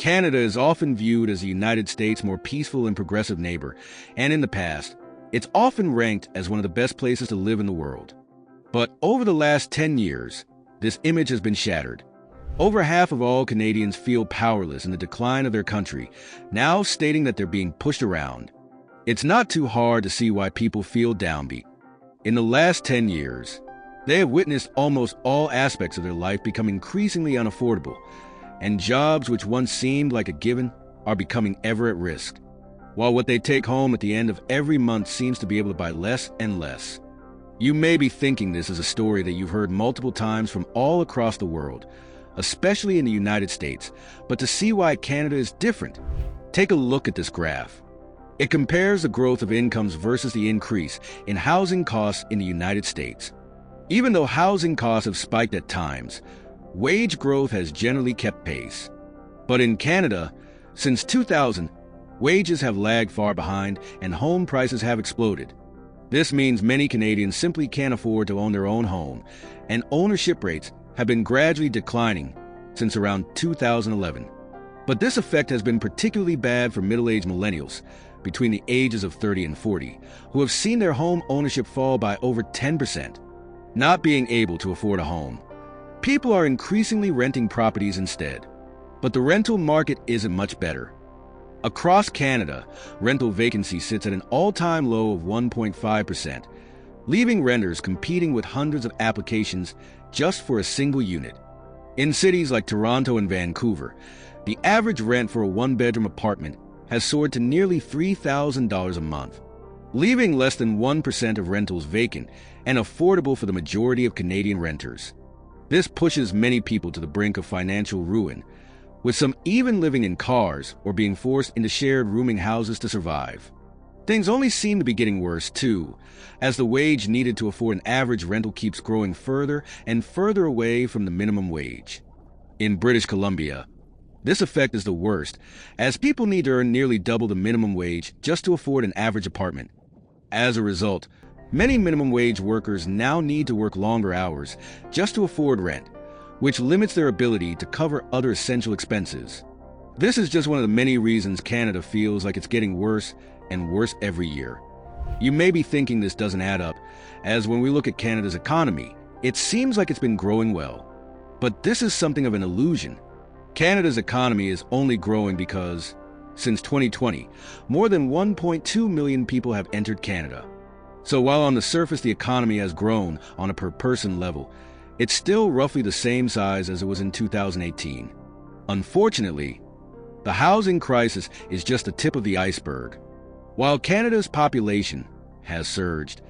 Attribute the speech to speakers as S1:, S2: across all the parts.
S1: Canada is often viewed as the United States' more peaceful and progressive neighbor, and in the past, it's often ranked as one of the best places to live in the world. But over the last 10 years, this image has been shattered. Over half of all Canadians feel powerless in the decline of their country, now stating that they're being pushed around. It's not too hard to see why people feel downbeat. In the last 10 years, they have witnessed almost all aspects of their life become increasingly unaffordable, and jobs which once seemed like a given are becoming ever at risk, while what they take home at the end of every month seems to be able to buy less and less. You may be thinking this is a story that you've heard multiple times from all across the world, especially in the United States, but to see why Canada is different, take a look at this graph. It compares the growth of incomes versus the increase in housing costs in the United States. Even though housing costs have spiked at times, wage growth has generally kept pace. But in Canada, since 2000, wages have lagged far behind and home prices have exploded. This means many Canadians simply can't afford to own their own home, and ownership rates have been gradually declining since around 2011. But this effect has been particularly bad for middle-aged millennials between the ages of 30 and 40, who have seen their home ownership fall by over 10%. Not being able to afford a home, people are increasingly renting properties instead. But the rental market isn't much better. Across Canada, rental vacancy sits at an all-time low of 1.5%, leaving renters competing with hundreds of applications just for a single unit. In cities like Toronto and Vancouver, the average rent for a one-bedroom apartment has soared to nearly $3,000 a month, leaving less than 1% of rentals vacant and affordable for the majority of Canadian renters. This pushes many people to the brink of financial ruin, with some even living in cars or being forced into shared rooming houses to survive. Things only seem to be getting worse, too, as the wage needed to afford an average rental keeps growing further and further away from the minimum wage. In British Columbia, this effect is the worst, as people need to earn nearly double the minimum wage just to afford an average apartment. As a result, many minimum wage workers now need to work longer hours just to afford rent, which limits their ability to cover other essential expenses. This is just one of the many reasons Canada feels like it's getting worse and worse every year. You may be thinking this doesn't add up, as when we look at Canada's economy, it seems like it's been growing well. But this is something of an illusion. Canada's economy is only growing because, since 2020, more than 1.2 million people have entered Canada. So while on the surface the economy has grown on a per-person level, it's still roughly the same size as it was in 2018. Unfortunately, the housing crisis is just the tip of the iceberg. While Canada's population has surged,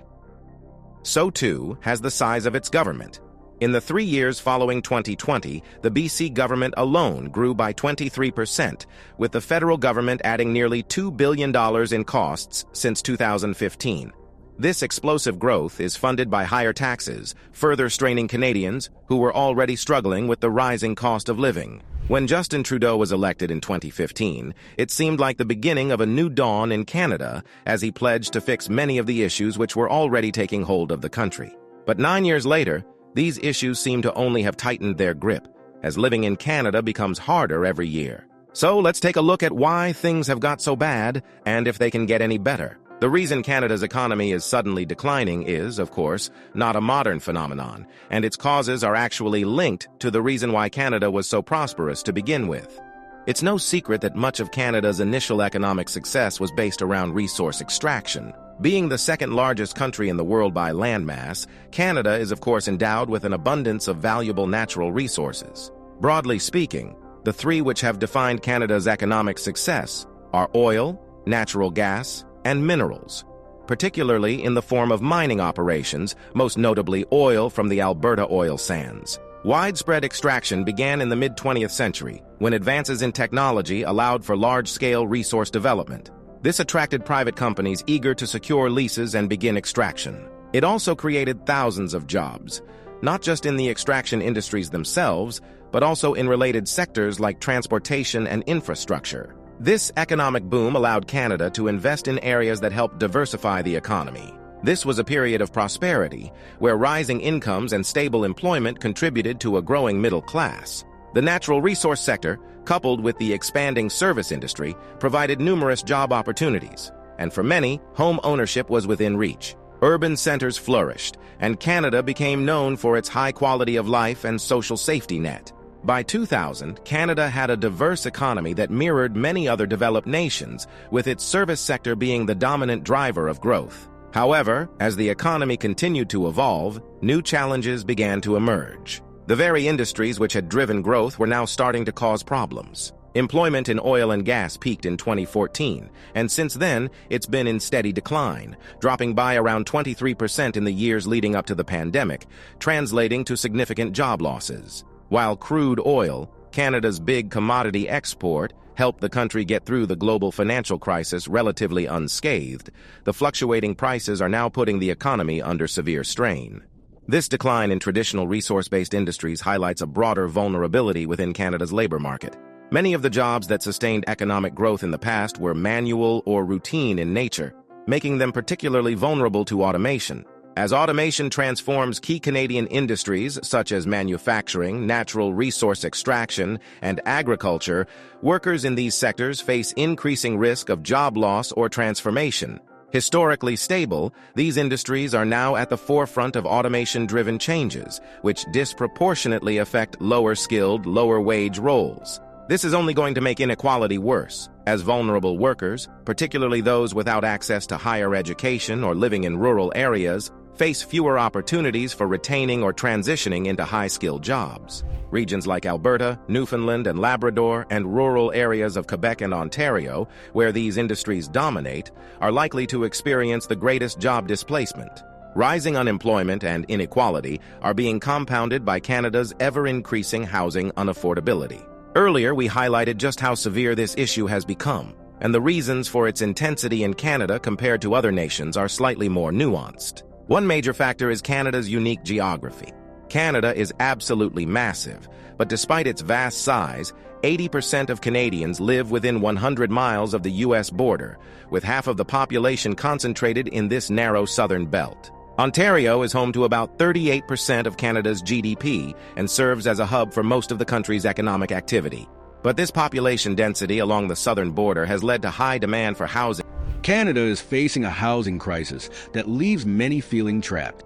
S2: so too has the size of its government. In the 3 years following 2020, the BC government alone grew by 23%, with the federal government adding nearly $2 billion in costs since 2015. This explosive growth is funded by higher taxes, further straining Canadians who were already struggling with the rising cost of living. When Justin Trudeau was elected in 2015, it seemed like the beginning of a new dawn in Canada as he pledged to fix many of the issues which were already taking hold of the country. But 9 years later, these issues seem to only have tightened their grip, as living in Canada becomes harder every year. So let's take a look at why things have got so bad and if they can get any better. The reason Canada's economy is suddenly declining is, of course, not a modern phenomenon, and its causes are actually linked to the reason why Canada was so prosperous to begin with. It's no secret that much of Canada's initial economic success was based around resource extraction. Being the second largest country in the world by landmass, Canada is of course endowed with an abundance of valuable natural resources. Broadly speaking, the three which have defined Canada's economic success are oil, natural gas, and minerals, particularly in the form of mining operations, most notably oil from the Alberta oil sands. Widespread extraction began in the mid-20th century, when advances in technology allowed for large-scale resource development. This attracted private companies eager to secure leases and begin extraction. It also created thousands of jobs, not just in the extraction industries themselves, but also in related sectors like transportation and infrastructure. This economic boom allowed Canada to invest in areas that helped diversify the economy. This was a period of prosperity, where rising incomes and stable employment contributed to a growing middle class. The natural resource sector, coupled with the expanding service industry, provided numerous job opportunities, and for many, home ownership was within reach. Urban centers flourished, and Canada became known for its high quality of life and social safety net. By 2000, Canada had a diverse economy that mirrored many other developed nations, with its service sector being the dominant driver of growth. However, as the economy continued to evolve, new challenges began to emerge. The very industries which had driven growth were now starting to cause problems. Employment in oil and gas peaked in 2014, and since then, it's been in steady decline, dropping by around 23% in the years leading up to the pandemic, translating to significant job losses. While crude oil, Canada's big commodity export, helped the country get through the global financial crisis relatively unscathed, the fluctuating prices are now putting the economy under severe strain. This decline in traditional resource-based industries highlights a broader vulnerability within Canada's labor market. Many of the jobs that sustained economic growth in the past were manual or routine in nature, making them particularly vulnerable to automation. As automation transforms key Canadian industries such as manufacturing, natural resource extraction, and agriculture, workers in these sectors face increasing risk of job loss or transformation. Historically stable, these industries are now at the forefront of automation-driven changes, which disproportionately affect lower-skilled, lower-wage roles. This is only going to make inequality worse, as vulnerable workers, particularly those without access to higher education or living in rural areas, face fewer opportunities for retaining or transitioning into high-skilled jobs. Regions like Alberta, Newfoundland, and Labrador, and rural areas of Quebec and Ontario, where these industries dominate, are likely to experience the greatest job displacement. Rising unemployment and inequality are being compounded by Canada's ever-increasing housing unaffordability. Earlier, we highlighted just how severe this issue has become, and the reasons for its intensity in Canada compared to other nations are slightly more nuanced. One major factor is Canada's unique geography. Canada is absolutely massive, but despite its vast size, 80% of Canadians live within 100 miles of the U.S. border, with half of the population concentrated in this narrow southern belt. Ontario is home to about 38% of Canada's GDP and serves as a hub for most of the country's economic activity. But this population density along the southern border has led to high demand for housing.
S1: Canada is facing a housing crisis that leaves many feeling trapped.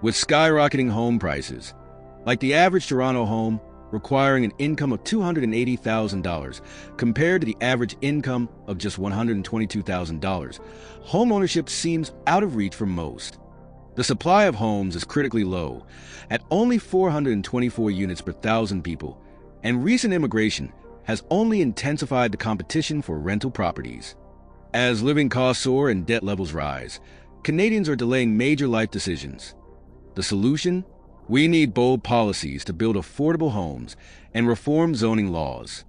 S1: With skyrocketing home prices, like the average Toronto home requiring an income of $280,000 compared to the average income of just $122,000, homeownership seems out of reach for most. The supply of homes is critically low, at only 424 units per thousand people, and recent immigration has only intensified the competition for rental properties. As living costs soar and debt levels rise, Canadians are delaying major life decisions. The solution? We need bold policies to build affordable homes and reform zoning laws.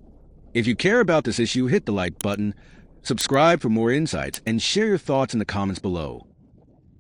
S1: If you care about this issue, hit the like button, subscribe for more insights, and share your thoughts in the comments below.